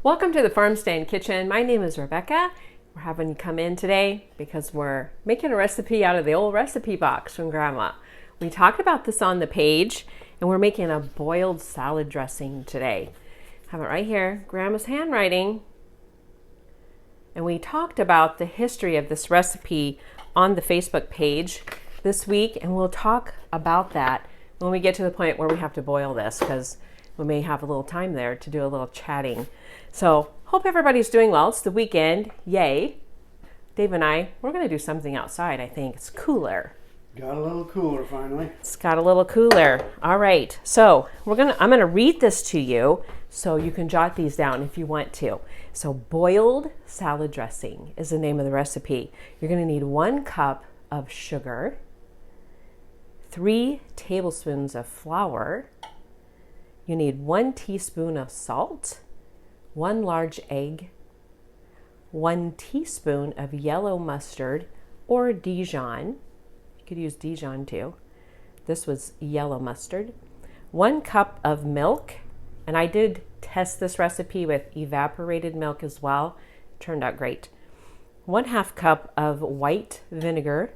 Welcome to the Farm Stand Kitchen. My name is Rebecca. We're having you come in today because we're making a recipe out of the old recipe box from Grandma. We talked about this on the page, and we're making a boiled salad dressing today. Have it right here, Grandma's handwriting. And we talked about the history of this recipe on the Facebook page this week, and we'll talk about that when we get to the point where we have to boil this, because we may have a little time there to do a little chatting. So hope everybody's doing well. It's the weekend, yay. Dave and I, we're gonna do something outside. I think it's cooler. Got a little cooler finally. It's got a little cooler. All right, so I'm gonna read this to you so you can jot these down if you want to. So boiled salad dressing is the name of the recipe. You're gonna need 1 cup of sugar, 3 tablespoons of flour. You need 1 teaspoon of salt, 1 large egg, 1 teaspoon of yellow mustard or Dijon. You could use Dijon too. This was yellow mustard. 1 cup of milk, and I did test this recipe with evaporated milk as well. It turned out great. 1/2 cup of white vinegar,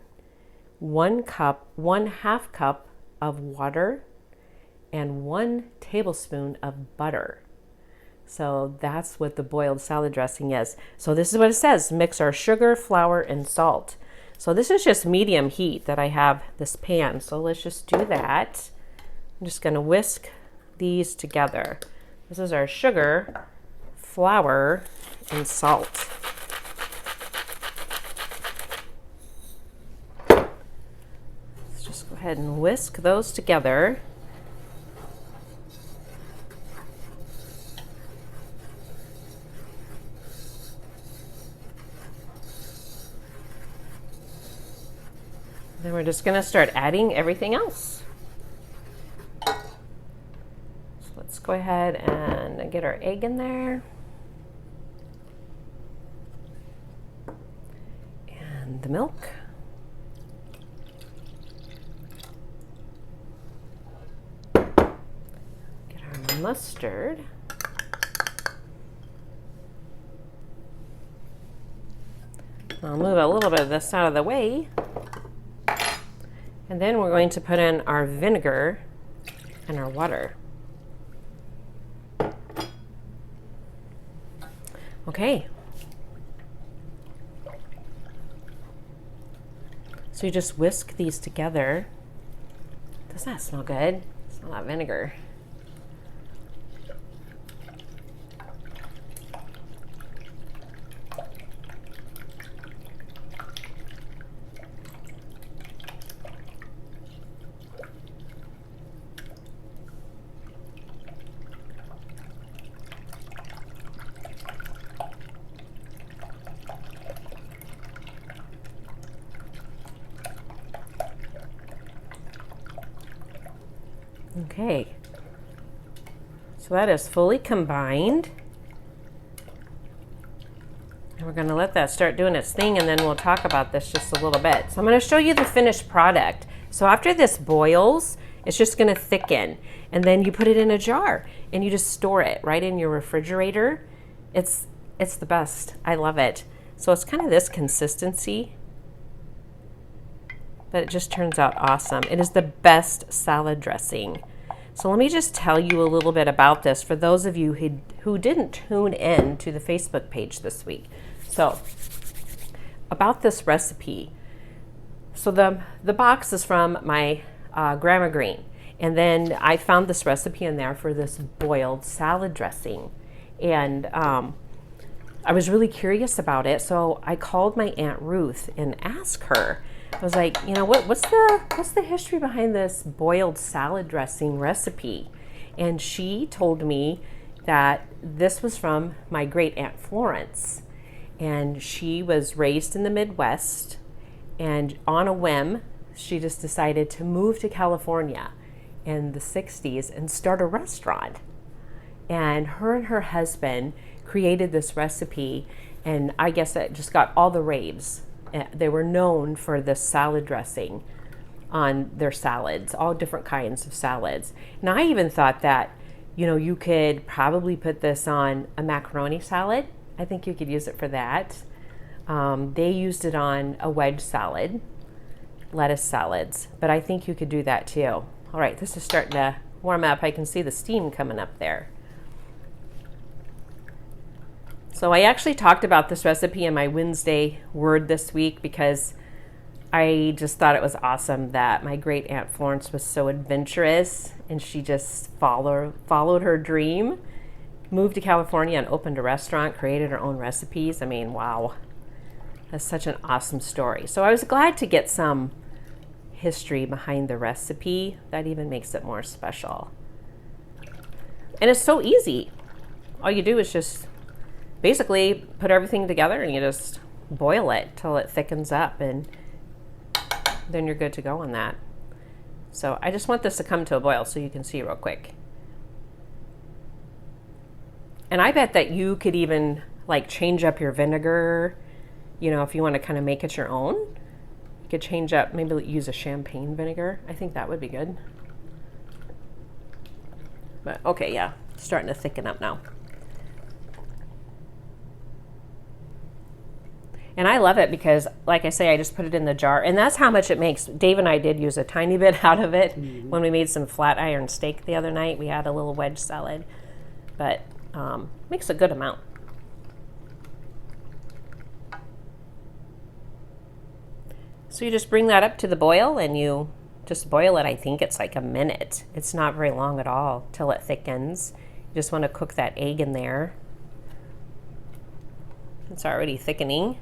1/2 cup of water, and 1 tablespoon of butter. So that's what the boiled salad dressing is. So this is what it says: mix our sugar, flour, and salt. So this is just medium heat that I have this pan. So let's just do that. I'm just gonna whisk these together. This is our sugar, flour, and salt. Let's just go ahead and whisk those together. Then we're just gonna start adding everything else. So let's go ahead and get our egg in there. And the milk. Get our mustard. I'll move a little bit of this out of the way. And then we're going to put in our vinegar and our water. Okay. So you just whisk these together. Doesn't that smell good? Smell that vinegar. Okay, so that is fully combined. And we're gonna let that start doing its thing, and then we'll talk about this just a little bit. So I'm gonna show you the finished product. So after this boils, it's just gonna thicken, and then you put it in a jar and you just store it right in your refrigerator. It's the best, I love it. So it's kind of this consistency, but it just turns out awesome. It is the best salad dressing. So let me just tell you a little bit about this for those of you who didn't tune in to the Facebook page this week. So about this recipe. So the box is from my Grandma Green, and then I found this recipe in there for this boiled salad dressing, and I was really curious about it, so I called my Aunt Ruth and asked her. I was like, you know, what's the history behind this boiled salad dressing recipe? And she told me that this was from my great Aunt Florence, and she was raised in the Midwest, and on a whim she just decided to move to California in the 60s and start a restaurant. And her husband created this recipe, and I guess it just got all the raves. They were known for this salad dressing on their salads, all different kinds of salads. And I even thought that You know, you could probably put this on a macaroni salad. I think you could use it for that. They used it on a wedge salad, lettuce salads, but I think you could do that too. All right, this is starting to warm up. I can see the steam coming up there. So I actually talked about this recipe in my Wednesday word this week because I just thought it was awesome that my great Aunt Florence was so adventurous and she just followed her dream, moved to California and opened a restaurant, created her own recipes. I mean, wow. That's such an awesome story. So I was glad to get some history behind the recipe. That even makes it more special. And it's so easy. All you do is just basically put everything together and you just boil it till it thickens up, and then you're good to go on that. So I just want this to come to a boil so you can see real quick. And I bet that you could even like change up your vinegar. You know, if you want to kind of make it your own, you could change up, maybe use a champagne vinegar. I think that would be good. But okay, yeah, it's starting to thicken up now. And I love it because, like I say, I just put it in the jar, and that's how much it makes. Dave and I did use a tiny bit out of it when we made some flat iron steak the other night. We had a little wedge salad, but makes a good amount. So you just bring that up to the boil and you just boil it. I think it's like a minute. It's not very long at all till it thickens. You just want to cook that egg in there. It's already thickening.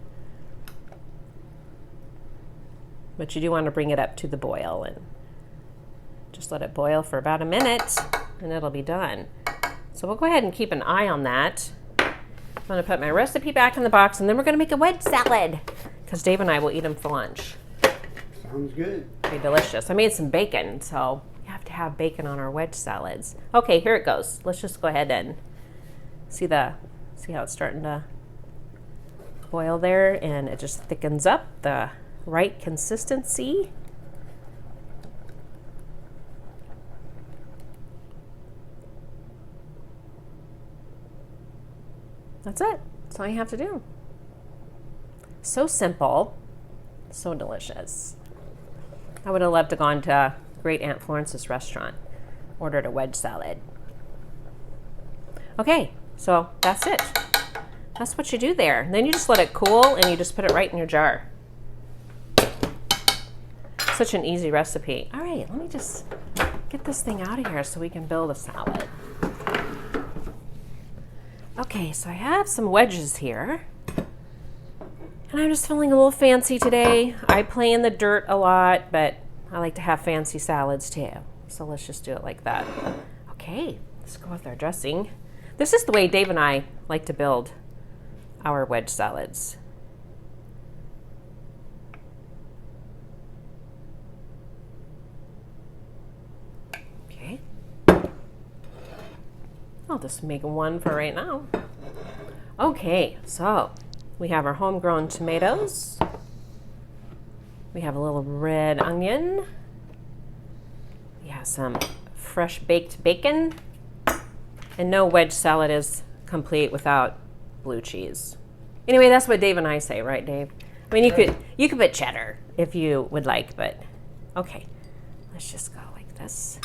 But you do want to bring it up to the boil and just let it boil for about a minute and it'll be done. So we'll go ahead and keep an eye on that. I'm going to put my recipe back in the box and then we're going to make a wedge salad because Dave and I will eat them for lunch. Sounds good. Pretty delicious. I made some bacon, so you have to have bacon on our wedge salads. Okay, here it goes. Let's just go ahead and see how it's starting to boil there, and it just thickens up the right consistency. That's it. That's all you have to do. So simple, so delicious. I would have loved to have gone to Great Aunt Florence's restaurant, ordered a wedge salad. Okay, so that's it. That's what you do there. And then you just let it cool and you just put it right in your jar. Such an easy recipe. All right, let me just get this thing out of here so we can build a salad. Okay, so I have some wedges here. And I'm just feeling a little fancy today. I play in the dirt a lot, but I like to have fancy salads too. So let's just do it like that. Okay, let's go with our dressing. This is the way Dave and I like to build our wedge salads. Okay. I'll just make one for right now. Okay, so we have our homegrown tomatoes. We have a little red onion. We have some fresh baked bacon. And no wedge salad is complete without blue cheese. Anyway, that's what Dave and I say, right, Dave? I mean, you could put cheddar if you would like, but okay. Let's just go like this.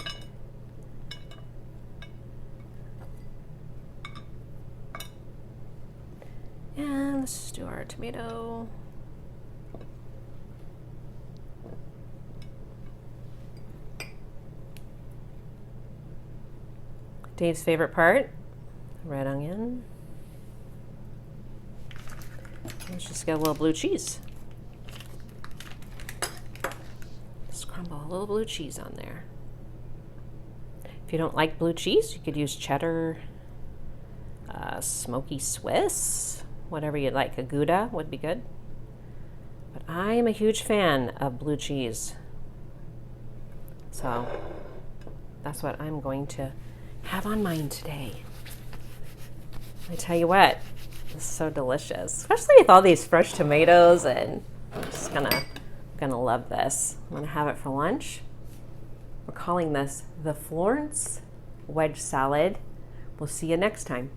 And let's do our tomato. Dave's favorite part, red onion. Let's just get a little blue cheese. Just crumble a little blue cheese on there. If you don't like blue cheese, you could use cheddar, smoky Swiss, whatever you'd like. A Gouda would be good. But I am a huge fan of blue cheese. So that's what I'm going to have on mine today. I tell you what, it's so delicious, especially with all these fresh tomatoes, and I'm just gonna love this. I'm gonna have it for lunch. We're calling this the Florence wedge salad. We'll see you next time.